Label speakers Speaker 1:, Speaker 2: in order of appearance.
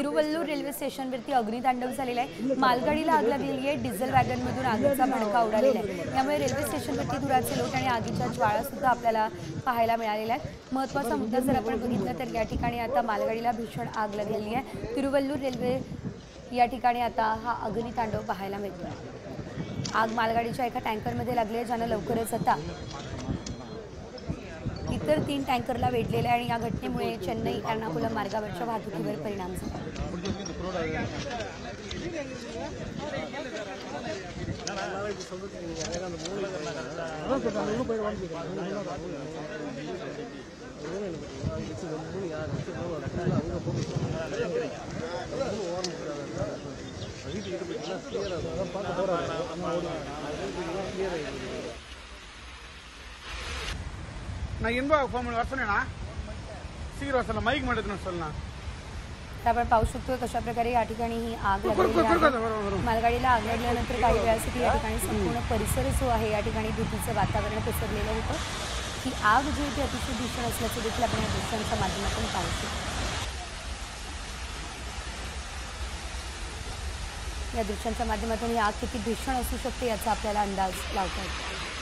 Speaker 1: Tiruvallur railway स्टेशनवरती अग्नितांडव झालेला आहे। मालगाडीला आग लागलेली आहे। डिझेल वॅगनमधून आगीचा भडका उडालेला आहे। त्यामुळे रेल्वे स्टेशनवरती धुराचे लोट आणि आगीच्या ज्वाळा सुद्धा आपल्याला पाहायला मिळालेल्या आहेत। महत्त्वाचा मुद्दा जर आपण बघितला तर या ठिकाणी आता मालगाडीला भीषण आग लागलेली आहे। तिरुवल्लूर रेल्वे या ठिकाणी आता हा अग्नितांडव पाहायला मिळतोय। आग मालगाडीच्या एका टँकरमध्ये लागली आहे, ज्यानं लवकरच आता इतर 3 टँकरला वेढलेले आहे आणि या घटनेमुळे चेन्नई एर्नाकुलम मार्गावरच्या वाहतुकीवर परिणाम झाला।
Speaker 2: நான் இன்பாக ஃபோன் பண்ணி வர சொன்னேன்னா சீக்கிரம் சொல்ல மைக் மாட்டேன்னு சொல்லலாம்।
Speaker 1: आपण पाहू शकतो कशा प्रकारे या ठिकाणी ही आग लागलेली आहे। मालगाडीला आग लागल्यानंतर काही वेळासाठी या ठिकाणी संपूर्ण परिसर जो आहे या ठिकाणी भीतीचं वातावरण पसरलेलं होतं। ही आग जी आहे ती अतिशय भीषण असल्याचं देखील आपण या दृश्यांच्या माध्यमातून पाहू शकतो। या दृश्यांच्या माध्यमातून ही आग किती भीषण असू शकते याचा आपल्याला अंदाज लावता येतो।